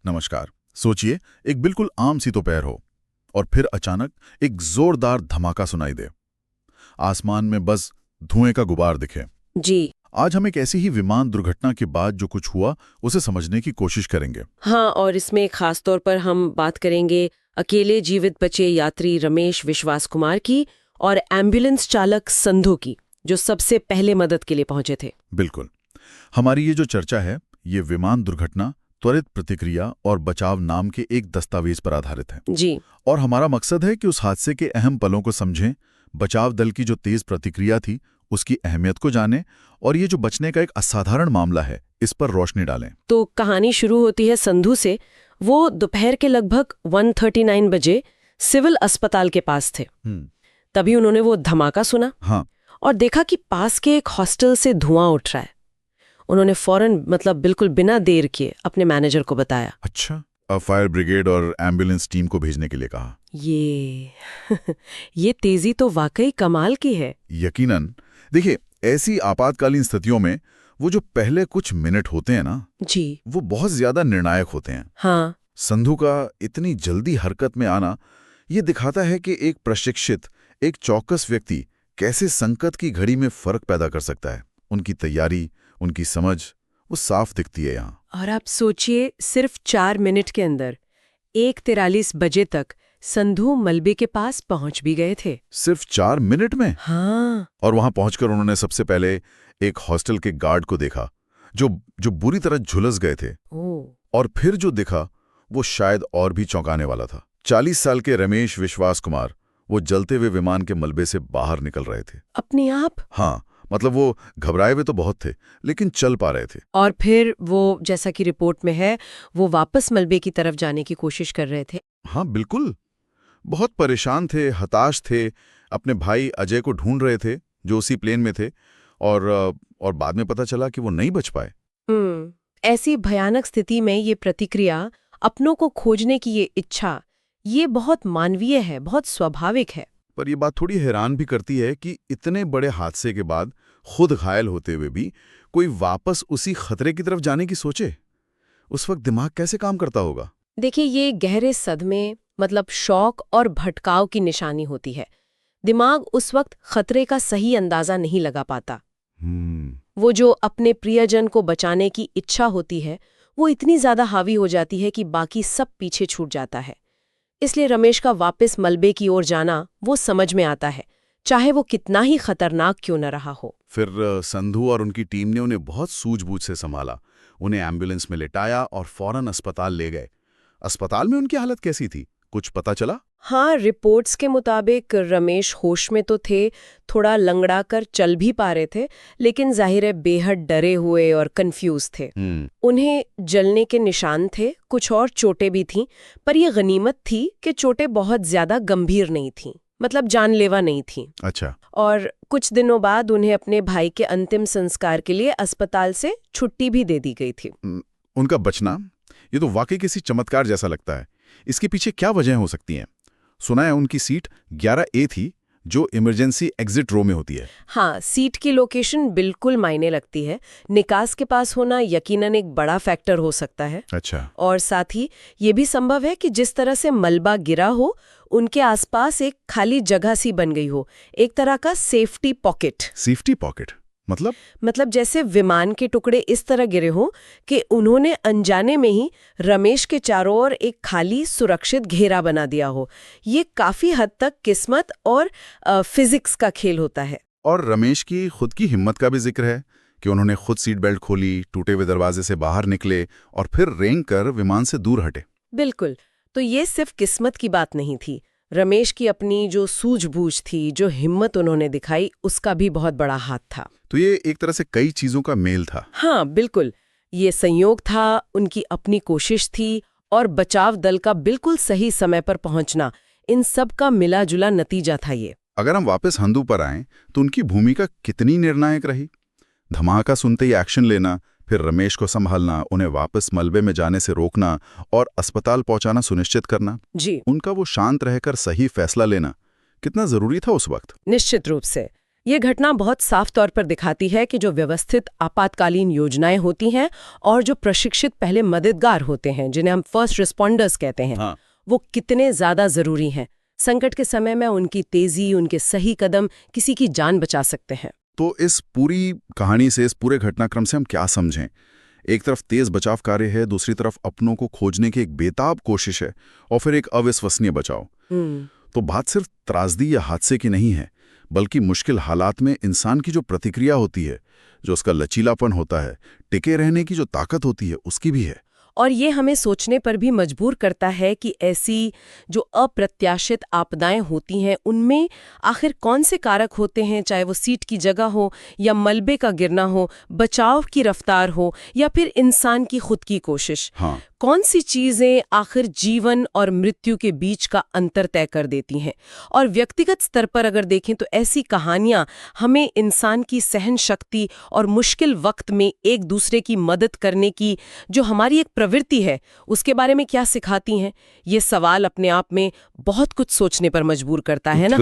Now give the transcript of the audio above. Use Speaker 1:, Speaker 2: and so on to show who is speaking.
Speaker 1: नमस्कार। सोचिए, एक बिल्कुल आम सी दोपहर हो और फिर अचानक एक जोरदार धमाका सुनाई दे। आसमान में बस धुएं का गुबार दिखे।
Speaker 2: जी।
Speaker 1: आज हम एक ऐसी ही विमान दुर्घटना के बाद जो कुछ हुआ उसे समझने की कोशिश करेंगे।
Speaker 2: हाँ, और इसमें खास तौर पर हम बात करेंगे अकेले जीवित बचे यात्री रमेश विश्वास कुमार की और एम्बुलेंस चालक संधू की, जो सबसे पहले मदद के लिए पहुंचे थे।
Speaker 1: बिल्कुल। हमारी ये जो चर्चा है, ये विमान दुर्घटना, त्वरित प्रतिक्रिया और बचाव नाम के एक दस्तावेज पर आधारित है।
Speaker 2: जी।
Speaker 1: और हमारा मकसद है कि उस हादसे के अहम पलों को समझें, बचाव दल की जो तेज प्रतिक्रिया थी उसकी अहमियत को जानें और ये जो बचने का एक असाधारण मामला है इस पर रोशनी डालें।
Speaker 2: तो कहानी शुरू होती है संधू से। वो दोपहर के लगभग 1:39 बजे सिविल अस्पताल के पास थे। तभी उन्होंने वो धमाका सुना।
Speaker 1: हाँ।
Speaker 2: और देखा कि पास के एक हॉस्टल से धुआं उठ रहा है। उन्होंने फौरन बिल्कुल बिना देर किए अपने मैनेजर को बताया।
Speaker 1: अच्छा। फायर ब्रिगेड और एम्बुलेंस टीम को भेजने के लिए कहा।
Speaker 2: ये ये तेजी तो वाकई कमाल की है।
Speaker 1: यकीनन। देखिए, ऐसी आपातकालीन स्थितियों में वो जो पहले कुछ मिनट होते हैं ना
Speaker 2: जी,
Speaker 1: वो बहुत ज्यादा निर्णायक होते हैं।
Speaker 2: हाँ।
Speaker 1: संधू का इतनी जल्दी हरकत में आना ये दिखाता है कि एक प्रशिक्षित, एक चौकस व्यक्ति कैसे संकट की घड़ी में फर्क पैदा कर सकता है। उनकी तैयारी, उनकी समझ वो साफ दिखती है यहाँ।
Speaker 2: और आप सोचिए, सिर्फ 4 मिनट के अंदर 1:43 बजे तक संधू मलबे के पास पहुंच भी गए थे।
Speaker 1: सिर्फ 4 मिनट में?
Speaker 2: हाँ।
Speaker 1: और वहां पहुंचकर उन्होंने सबसे पहले एक हॉस्टल के गार्ड को देखा जो बुरी तरह झुलस गए थे। और फिर जो दिखा वो शायद और भी चौंकाने वाला था। 40 साल के रमेश विश्वास कुमार वो जलते हुए विमान के मलबे से बाहर निकल रहे थे
Speaker 2: अपने आप।
Speaker 1: हाँ, मतलब वो घबराए हुए तो बहुत थे लेकिन चल पा रहे थे।
Speaker 2: और फिर वो, जैसा कि रिपोर्ट में है, वो वापस मलबे की तरफ जाने की कोशिश कर रहे थे।
Speaker 1: हाँ बिल्कुल। बहुत परेशान थे, हताश थे, अपने भाई अजय को ढूंढ रहे थे जो उसी प्लेन में थे। और बाद में पता चला कि वो नहीं बच पाए।
Speaker 2: ऐसी भयानक स्थिति में ये प्रतिक्रिया, अपनों को खोजने की ये इच्छा, ये बहुत मानवीय है, बहुत स्वाभाविक है।
Speaker 1: पर ये बात थोड़ी हैरान भी करती है कि इतने बड़े हादसे के बाद खुद घायल होते हुए भी कोई वापस उसी खतरे की तरफ जाने की सोचे। उस वक्त दिमाग कैसे काम करता होगा?
Speaker 2: देखिए, ये गहरे सदमे, शौक और भटकाव की निशानी होती है। दिमाग उस वक्त खतरे का सही अंदाजा नहीं लगा पाता। वो जो अपने प्रियजन को बचाने की इच्छा होती है वो इतनी ज्यादा हावी हो जाती है कि बाकी सब पीछे छूट जाता है। इसलिए रमेश का वापस मलबे की ओर जाना वो समझ में आता है, चाहे वो कितना ही खतरनाक क्यों न रहा हो।
Speaker 1: फिर संधू और उनकी टीम ने उन्हें बहुत सूझबूझ से संभाला, उन्हें एम्बुलेंस में लेटाया और फौरन अस्पताल ले गए। अस्पताल में उनकी हालत कैसी थी, कुछ पता चला?
Speaker 2: हाँ, रिपोर्ट्स के मुताबिक रमेश होश में तो थे, थोड़ा लंगड़ा कर चल भी पा रहे थे, लेकिन जाहिर है बेहद डरे हुए और कंफ्यूज थे। उन्हें जलने के निशान थे, कुछ और चोटें भी थीं, पर यह गनीमत थी कि चोटें बहुत ज्यादा गंभीर नहीं थीं, जानलेवा नहीं थीं।
Speaker 1: अच्छा।
Speaker 2: और कुछ दिनों बाद उन्हें अपने भाई के अंतिम संस्कार के लिए अस्पताल से छुट्टी भी दे दी गई थी।
Speaker 1: उनका बचना ये तो वाकई किसी चमत्कार जैसा लगता है। इसके पीछे क्या वजह हो सकती हैं? सुना है उनकी सीट 11A थी जो इमरजेंसी एग्जिट रो में होती है।
Speaker 2: हाँ, सीट की लोकेशन बिल्कुल मायने लगती है। निकास के पास होना यकीनन एक बड़ा फैक्टर हो सकता है।
Speaker 1: अच्छा।
Speaker 2: और साथ ही ये भी संभव है कि जिस तरह से मलबा गिरा हो, उनके आसपास एक खाली जगह सी बन गई हो, एक तरह का सेफ्टी पॉकेट।
Speaker 1: सेफ्टी पॉकेट मतलब
Speaker 2: जैसे विमान के टुकड़े इस तरह गिरे हों कि उन्होंने अनजाने में ही रमेश के चारों ओर एक खाली सुरक्षित घेरा बना दिया हो। ये काफी हद तक किस्मत और फिजिक्स का खेल होता है।
Speaker 1: और रमेश की खुद की हिम्मत का भी जिक्र है कि उन्होंने खुद सीट बेल्ट खोली, टूटे हुए दरवाजे से बाहर निकले और फिर रेंग कर विमान से दूर हटे।
Speaker 2: बिल्कुल। तो ये सिर्फ किस्मत की बात नहीं थी, रमेश की अपनी जो सूझबूझ थी, जो हिम्मत उन्होंने दिखाई, उसका भी बहुत बड़ा हाथ था।
Speaker 1: तो ये एक तरह से कई चीजों का मेल था।
Speaker 2: हाँ बिल्कुल, ये संयोग था, उनकी अपनी कोशिश थी और बचाव दल का बिल्कुल सही समय पर पहुंचना, इन सब का मिला जुला नतीजा था ये।
Speaker 1: अगर हम वापस हंदू पर आएं तो उनकी भूमिका कितनी निर्णायक रही? धमाका सुनते ही एक्शन लेना, फिर रमेश को संभालना, उन्हें वापस मलबे में जाने से रोकना और अस्पताल पहुंचाना सुनिश्चित करना।
Speaker 2: जी।
Speaker 1: उनका वो शांत रहकर सही फैसला लेना कितना जरूरी था उस वक्त?
Speaker 2: निश्चित रूप से ये घटना बहुत साफ तौर पर दिखाती है कि जो व्यवस्थित आपातकालीन योजनाएं होती हैं और जो प्रशिक्षित पहले मददगार होते हैं, जिन्हें हम फर्स्ट रिस्पॉन्डर्स कहते हैं,
Speaker 1: हाँ।
Speaker 2: वो कितने ज्यादा जरूरी हैं। संकट के समय में उनकी तेजी, उनके सही कदम किसी की जान बचा सकते हैं।
Speaker 1: तो इस पूरी कहानी से, इस पूरे घटनाक्रम से हम क्या समझें? एक तरफ तेज बचाव कार्य है, दूसरी तरफ अपनों को खोजने की एक बेताब कोशिश है, और फिर एक अविश्वसनीय बचाव। तो बात सिर्फ त्रासदी या हादसे की नहीं है, बल्कि मुश्किल हालात में इंसान की जो प्रतिक्रिया होती है, जो उसका लचीलापन होता है, टिके रहने की जो ताकत होती है, उसकी भी है।
Speaker 2: और ये हमें सोचने पर भी मजबूर करता है कि ऐसी जो अप्रत्याशित आपदाएं होती हैं, उनमें आखिर कौन से कारक होते हैं, चाहे वो सीट की जगह हो या मलबे का गिरना हो, बचाव की रफ्तार हो या फिर इंसान की खुद की कोशिश।
Speaker 1: हाँ।
Speaker 2: कौन सी चीजें आखिर जीवन और मृत्यु के बीच का अंतर तय कर देती हैं। और व्यक्तिगत स्तर पर अगर देखें तो ऐसी कहानियां हमें इंसान की सहन शक्ति और मुश्किल वक्त में एक दूसरे की मदद करने की जो हमारी एक प्रवृत्ति है, उसके बारे में क्या सिखाती हैं। ये सवाल अपने आप में बहुत कुछ सोचने पर मजबूर करता है ना।